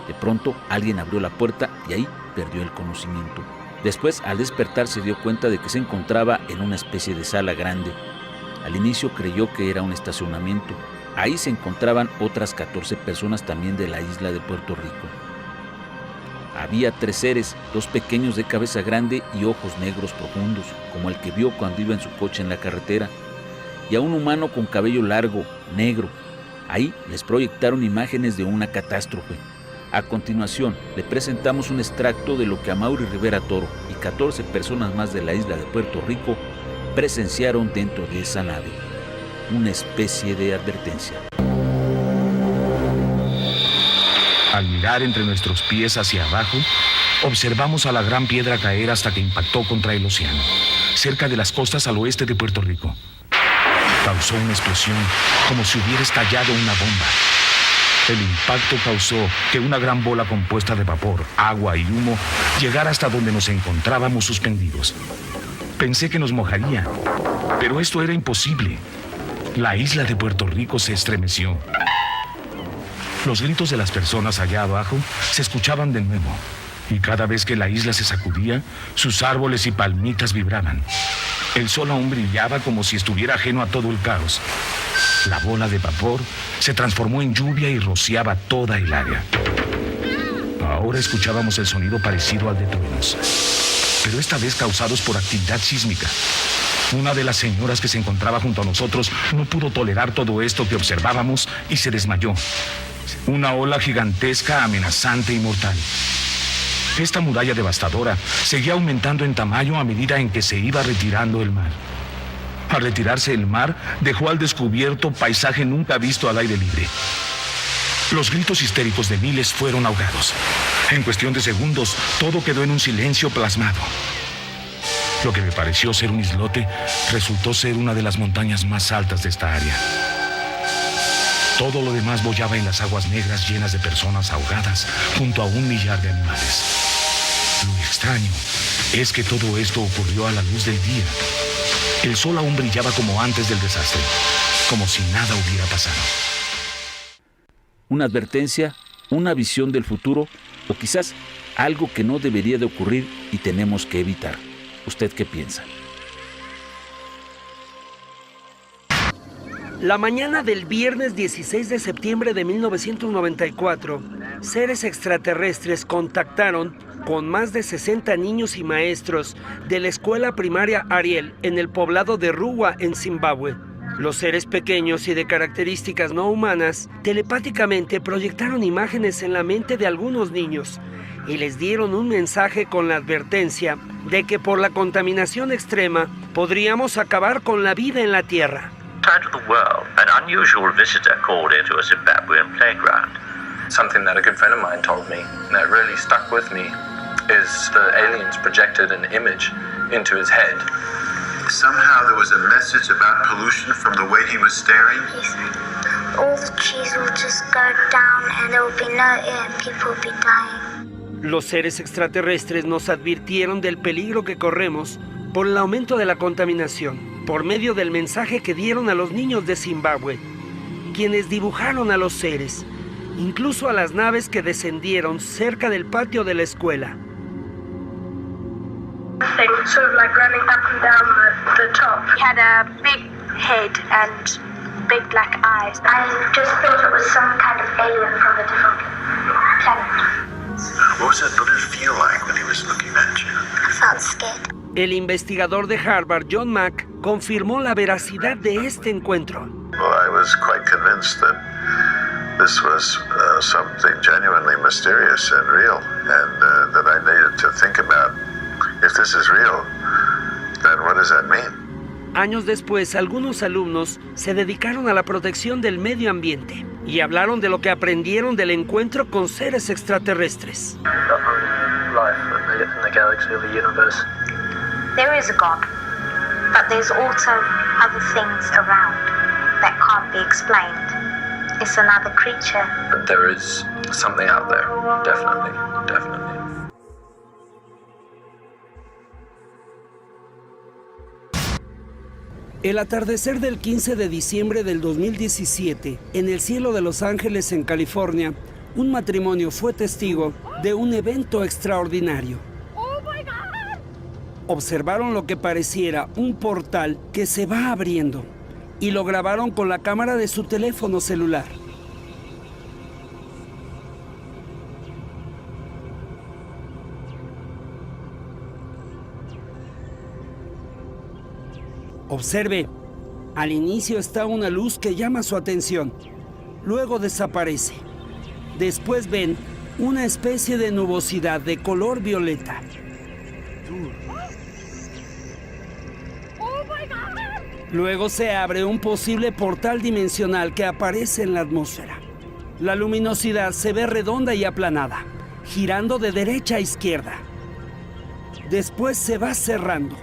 S9: De pronto alguien abrió la puerta y ahí perdió el conocimiento. Después, al despertar, se dio cuenta de que se encontraba en una especie de sala grande. Al inicio creyó que era un estacionamiento. Ahí se encontraban otras 14 personas también de la isla de Puerto Rico. Había 3 seres, 2 pequeños de cabeza grande y ojos negros profundos, como el que vio cuando iba en su coche en la carretera, y a un humano con cabello largo, negro. Ahí les proyectaron imágenes de una catástrofe. A continuación, le presentamos un extracto de lo que Amaury Rivera Toro y 14 personas más de la isla de Puerto Rico presenciaron dentro de esa nave. Una especie de advertencia.
S11: Al mirar entre nuestros pies hacia abajo, observamos a la gran piedra caer hasta que impactó contra el océano, cerca de las costas al oeste de Puerto Rico. Causó una explosión, como si hubiera estallado una bomba. El impacto causó que una gran bola compuesta de vapor, agua y humo llegara hasta donde nos encontrábamos suspendidos. Pensé que nos mojaría, pero esto era imposible. La isla de Puerto Rico se estremeció. Los gritos de las personas allá abajo se escuchaban de nuevo, y cada vez que la isla se sacudía, sus árboles y palmitas vibraban. El sol aún brillaba como si estuviera ajeno a todo el caos. La bola de vapor se transformó en lluvia y rociaba toda el área. Ahora escuchábamos el sonido parecido al de truenos, pero esta vez causados por actividad sísmica. Una de las señoras que se encontraba junto a nosotros no pudo tolerar todo esto que observábamos y se desmayó. Una ola gigantesca, amenazante y mortal. Esta muralla devastadora seguía aumentando en tamaño a medida en que se iba retirando el mar. Al retirarse el mar, dejó al descubierto paisaje nunca visto al aire libre. Los gritos histéricos de miles fueron ahogados. En cuestión de segundos, todo quedó en un silencio plasmado. Lo que me pareció ser un islote resultó ser una de las montañas más altas de esta área. Todo lo demás bollaba en las aguas negras llenas de personas ahogadas junto a 1 millar de animales. Lo extraño es que todo esto ocurrió a la luz del día. El sol aún brillaba como antes del desastre, como si nada hubiera pasado.
S9: Una advertencia, una visión del futuro o quizás algo que no debería de ocurrir y tenemos que evitar. ¿Usted qué piensa?
S8: La mañana del viernes 16 de septiembre de 1994, seres extraterrestres contactaron con más de 60 niños y maestros de la escuela primaria Ariel en el poblado de Ruwa, en Zimbabue. Los seres pequeños y de características no humanas telepáticamente proyectaron imágenes en la mente de algunos niños y les dieron un mensaje con la advertencia de que por la contaminación extrema podríamos acabar con la vida en la Tierra.
S12: Of the world, an unusual visitor called into a Zimbabwean playground.
S13: Something that a good friend of mine told me that really stuck with me is the aliens projected an image into his head.
S14: Somehow there was a message about pollution from the way he was staring.
S15: He said, all the trees will just go down and there will be no air and people will be dying.
S8: Los seres extraterrestres nos advirtieron del peligro que corremos por el aumento de la contaminación, por medio del mensaje que dieron a los niños de Zimbabue, quienes dibujaron a los seres, incluso a las naves que descendieron cerca del patio de la escuela.
S15: Sort of like running up and down the top. He had a big head and big black eyes. I just thought it was some kind of alien from a different planet.
S14: What was that little feel like when he was looking at you?
S15: I felt scared.
S8: El investigador de Harvard, John Mack, confirmó la veracidad de este encuentro.
S14: Well, I was quite convinced that this was something genuinely mysterious and real, and that I needed to think about, if this is real, then what does that mean?
S8: Años después, algunos alumnos se dedicaron a la protección del medio ambiente y hablaron de lo que aprendieron del encuentro con seres extraterrestres.
S15: There is a God, but there's also other things around that can't be explained. It's another creature.
S13: But there is something out there, definitely, definitely.
S8: El atardecer del 15 de diciembre del 2017, en el cielo de Los Ángeles, en California, un matrimonio fue testigo de un evento extraordinario. Observaron lo que pareciera un portal que se va abriendo y lo grabaron con la cámara de su teléfono celular. Observe, al inicio está una luz que llama su atención, luego desaparece. Después ven una especie de nubosidad de color violeta. Luego se abre un posible portal dimensional que aparece en la atmósfera. La luminosidad se ve redonda y aplanada, girando de derecha a izquierda. Después se va cerrando.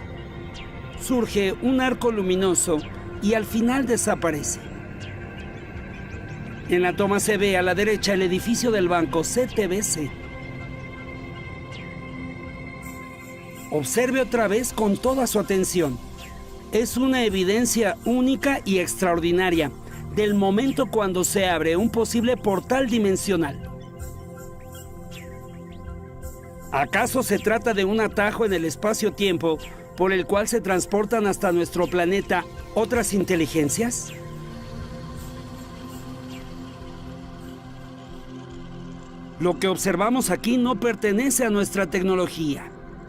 S8: Surge un arco luminoso y al final desaparece. En la toma se ve a la derecha el edificio del banco CTBC. Observe otra vez con toda su atención. Es una evidencia única y extraordinaria del momento cuando se abre un posible portal dimensional. ¿Acaso se trata de un atajo en el espacio-tiempo por el cual se transportan hasta nuestro planeta otras inteligencias? Lo que observamos aquí no pertenece a nuestra tecnología.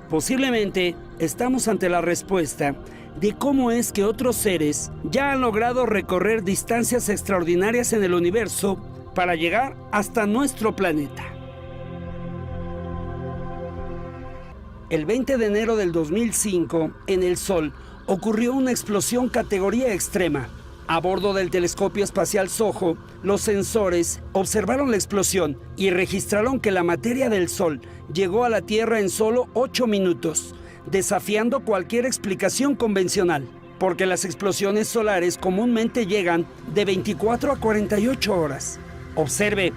S8: Posiblemente estamos ante la respuesta de cómo es que otros seres ya han logrado recorrer distancias extraordinarias en el universo para llegar hasta nuestro planeta. El 20 de enero del 2005, en el Sol, ocurrió una explosión categoría extrema. A bordo del telescopio espacial SOHO, los sensores observaron la explosión y registraron que la materia del Sol llegó a la Tierra en solo 8 minutos, desafiando cualquier explicación convencional, porque las explosiones solares comúnmente llegan de 24 a 48 horas. Observe,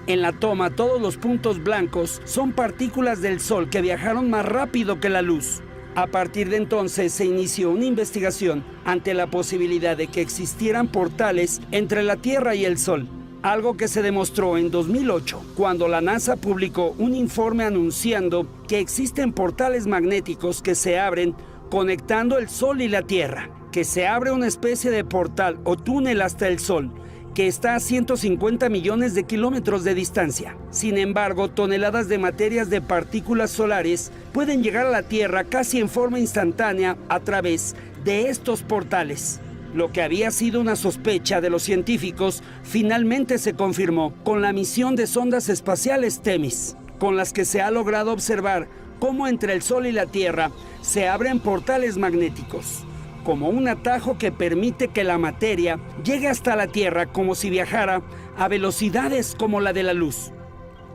S8: en la toma todos los puntos blancos son partículas del Sol que viajaron más rápido que la luz. A partir de entonces se inició una investigación ante la posibilidad de que existieran portales entre la Tierra y el Sol, algo que se demostró en 2008, cuando la NASA publicó un informe anunciando que existen portales magnéticos que se abren conectando el Sol y la Tierra, que se abre una especie de portal o túnel hasta el Sol, que está a 150 millones de kilómetros de distancia. Sin embargo, toneladas de materias de partículas solares pueden llegar a la Tierra casi en forma instantánea a través de estos portales. Lo que había sido una sospecha de los científicos finalmente se confirmó con la misión de sondas espaciales Temis, con las que se ha logrado observar cómo entre el Sol y la Tierra se abren portales magnéticos, como un atajo que permite que la materia llegue hasta la Tierra como si viajara a velocidades como la de la luz.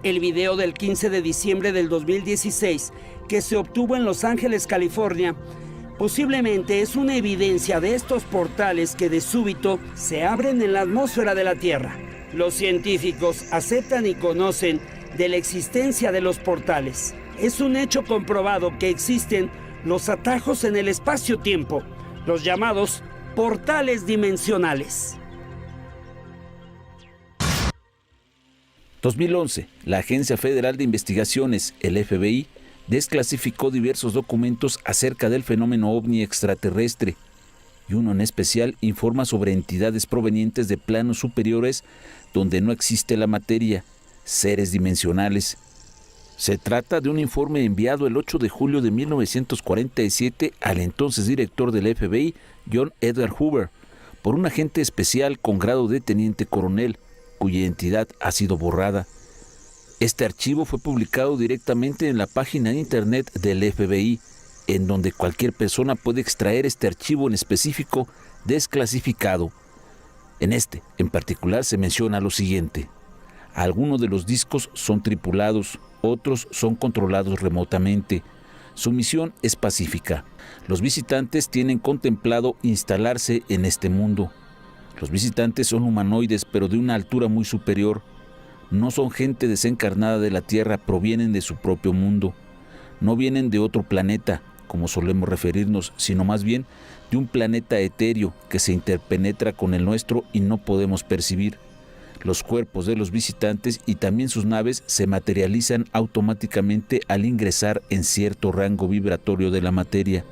S8: El video del 15 de diciembre del 2016, que se obtuvo en Los Ángeles, California, posiblemente es una evidencia de estos portales que de súbito se abren en la atmósfera de la Tierra. Los científicos aceptan y conocen de la existencia de los portales. Es un hecho comprobado que existen los atajos en el espacio-tiempo, los llamados portales dimensionales.
S9: 2011, la Agencia Federal de Investigaciones, el FBI, desclasificó diversos documentos acerca del fenómeno ovni extraterrestre, y uno en especial informa sobre entidades provenientes de planos superiores donde no existe la materia, seres dimensionales. Se trata de un informe enviado el 8 de julio de 1947 al entonces director del FBI, John Edgar Hoover, por un agente especial con grado de teniente coronel, cuya identidad ha sido borrada. Este archivo fue publicado directamente en la página de internet del FBI, en donde cualquier persona puede extraer este archivo en específico desclasificado. En particular, se menciona lo siguiente: algunos de los discos son tripulados, otros son controlados remotamente. Su misión es pacífica. Los visitantes tienen contemplado instalarse en este mundo. Los visitantes son humanoides, pero de una altura muy superior. No son gente desencarnada de la Tierra, provienen de su propio mundo. No vienen de otro planeta, como solemos referirnos, sino más bien de un planeta etéreo que se interpenetra con el nuestro y no podemos percibir. Los cuerpos de los visitantes y también sus naves se materializan automáticamente al ingresar en cierto rango vibratorio de la materia.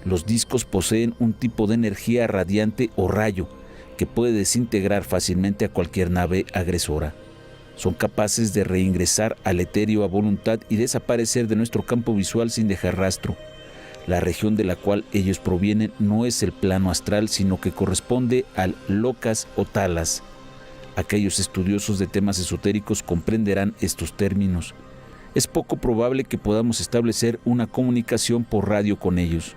S9: Los discos poseen un tipo de energía radiante o rayo que puede desintegrar fácilmente a cualquier nave agresora. Son capaces de reingresar al etéreo a voluntad y desaparecer de nuestro campo visual sin dejar rastro. La región de la cual ellos provienen no es el plano astral, sino que corresponde al locas o talas. Aquellos estudiosos de temas esotéricos comprenderán estos términos. Es poco probable que podamos establecer una comunicación por radio con ellos,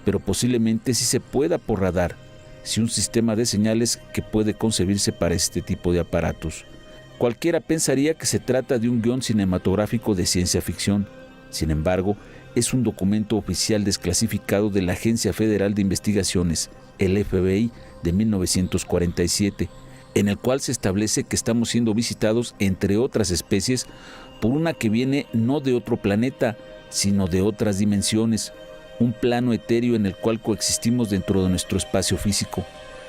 S9: pero posiblemente sí se pueda por radar, si un sistema de señales que puede concebirse para este tipo de aparatos. Cualquiera pensaría que se trata de un guión cinematográfico de ciencia ficción. Sin embargo, es un documento oficial desclasificado de la Agencia Federal de Investigaciones, el FBI, de 1947, en el cual se establece que estamos siendo visitados, entre otras especies, por una que viene no de otro planeta, sino de otras dimensiones, un plano etéreo en el cual coexistimos dentro de nuestro espacio físico.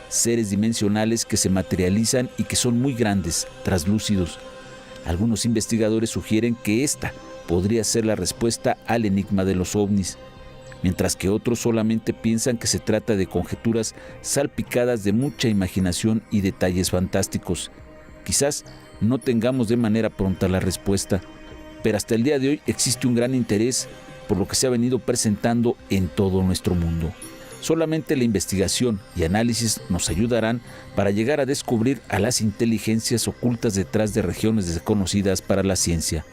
S9: Seres dimensionales que se materializan y que son muy grandes, translúcidos. Algunos investigadores sugieren que esta podría ser la respuesta al enigma de los ovnis, mientras que otros solamente piensan que se trata de conjeturas salpicadas de mucha imaginación y detalles fantásticos. Quizás no tengamos de manera pronta la respuesta, pero hasta el día de hoy existe un gran interés por lo que se ha venido presentando en todo nuestro mundo. Solamente la investigación y análisis nos ayudarán para llegar a descubrir a las inteligencias ocultas detrás de regiones desconocidas para la ciencia.